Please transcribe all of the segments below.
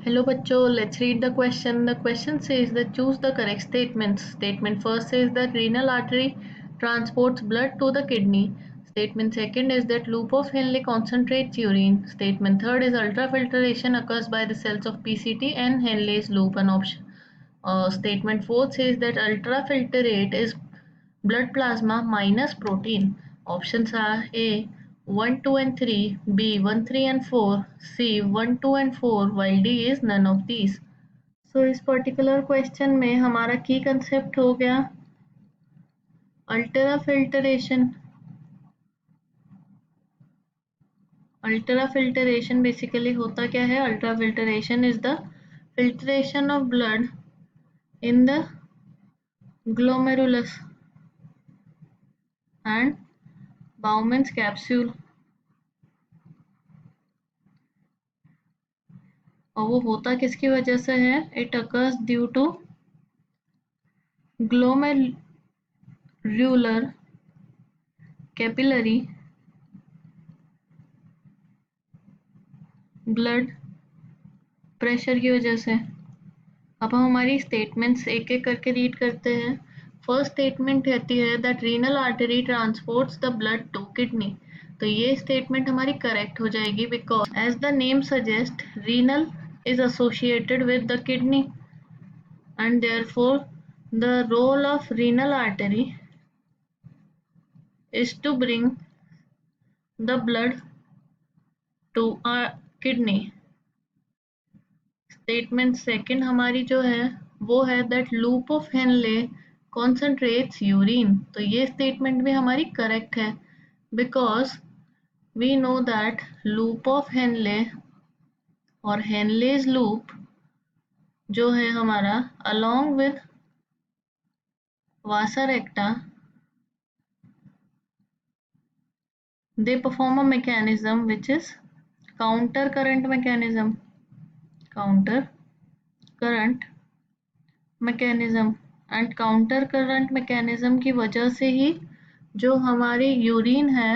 Hello bachcho, let's read the question. The question says that choose the correct statements. Statement first says that renal artery transports blood to the kidney. Statement second is that loop of Henle concentrates urine. Statement third is ultrafiltration occurs by the cells of PCT and Henle's loop. An option. Statement fourth says that ultrafiltrate is blood plasma minus protein. Options are A 1, 2 and 3, B 1, 3 and 4, C 1, 2 and 4 while D is none of these. So इस particular question में हमारा की concept हो गया ultra filtration. Ultra filtration basically होता क्या है? Ultra filtration is the filtration of blood in the glomerulus and Bowman's capsule, और वो होता किसकी वजह से है? It occurs due to glomerular capillary blood pressure की वजह से। अब हम हमारी स्टेटमेंट्स एक एक करके रीड करते हैं। फर्स्ट स्टेटमेंट कहती है that renal artery transports the blood to kidney. तो ये स्टेटमेंट हमारी करेक्ट हो जाएगी because as the name suggest renal is associated with the kidney and therefore the role of renal artery is to bring the blood to our kidney. Statement second हमारी जो है वो है that loop of Henle concentrates urine। तो ये statement भी हमारी correct है because we know that loop of Henle और Henle's loop जो है हमारा along with vasa recta they perform a mechanism which is counter current mechanism and counter current mechanism की वजह से ही जो हमारी यूरिन है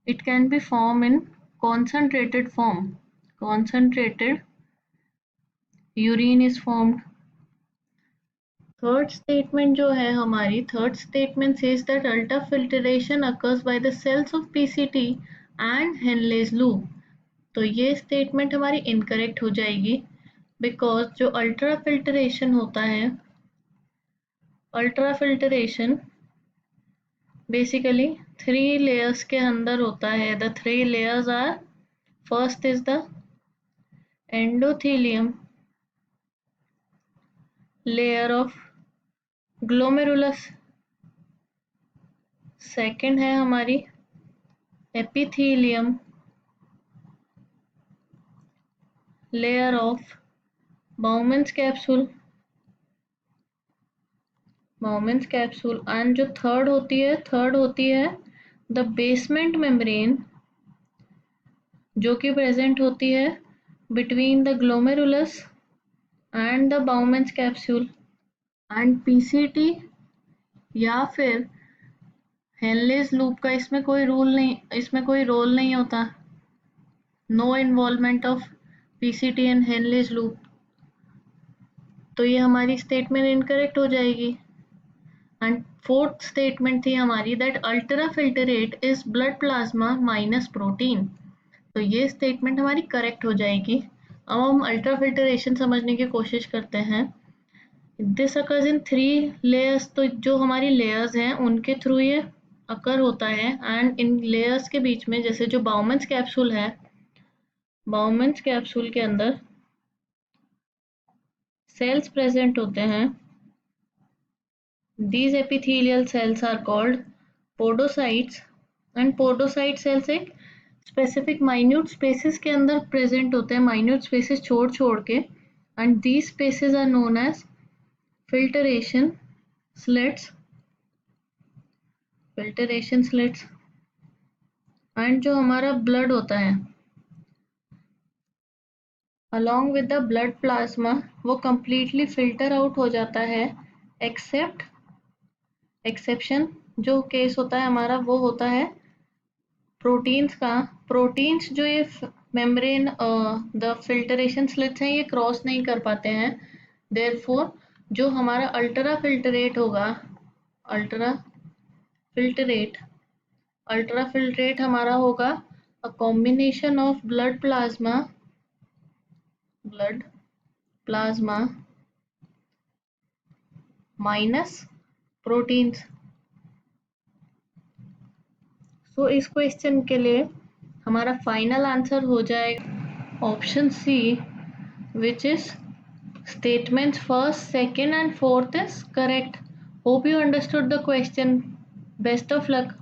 it can be formed in concentrated form। concentrated urine is formed। Third statement जो है हमारी third statement says that ultrafiltration occurs by the cells of PCT and Henle's loop। तो ये स्टेटमेंट हमारी इनकरेक्ट हो जाएगी बिकॉज जो अल्ट्राफिल्टरेशन होता है अल्ट्राफिल्टरेशन बेसिकली 3 लेयर्स के अंदर होता है। The 3 layers are first is the endothelium layer of glomerulus, second है हमारी epithelium layer of Bowman's capsule and जो थर्ड होती है द बेसमेंट मेम्ब्रेन जो कि प्रेजेंट होती है between the glomerulus and the Bowman's capsule and PCT या फिर हेनलेस लूप का इसमें कोई रोल नहीं होता। No involvement of PCT and Henle's loop. तो ये हमारी स्टेटमेंट इनकरेक्ट हो जाएगी। एंड फोर्थ स्टेटमेंट थी हमारी that ultra filtrate is blood plasma minus protein. तो ये स्टेटमेंट हमारी करेक्ट हो जाएगी। अब हम अल्ट्रा फिल्टरेशन समझने की कोशिश करते हैं। This occurs in 3 layers. तो जो हमारी लेयर्स हैं उनके थ्रू ये अकर होता है एंड इन लेयर्स के बीच में जैसे जो बाउमेंस कैप्सूल है बाउमेंस कैप्सूल के अंदर सेल्स प्रेजेंट होते हैं। These epithelial cells are called podocytes and podocyte cells एक स्पेसिफिक माइन्यूट स्पेसेस के अंदर प्रेजेंट होते हैं, माइन्यूट स्पेसेस छोड़ के and these spaces are known as filtration slits and जो हमारा ब्लड होता है along with the blood plasma वो completely filter out हो जाता है एक्सेप्शन जो केस होता है हमारा वो होता है प्रोटीन्स का। प्रोटीन्स जो ये मेम्ब्रेन द फिल्टरेशन स्लिट्स हैं ये क्रॉस नहीं कर पाते हैं, देयरफॉर जो हमारा अल्ट्रा फिल्ट्रेट होगा, अल्ट्रा फिल्ट्रेट अल्ट्रा फिल्ट्रेट हमारा होगा a combination of blood plasma minus proteins. So इस क्वेश्चन के लिए हमारा फाइनल आंसर हो जाएगा option C, which is statements first, second and fourth is correct. Hope you understood the question. Best of luck.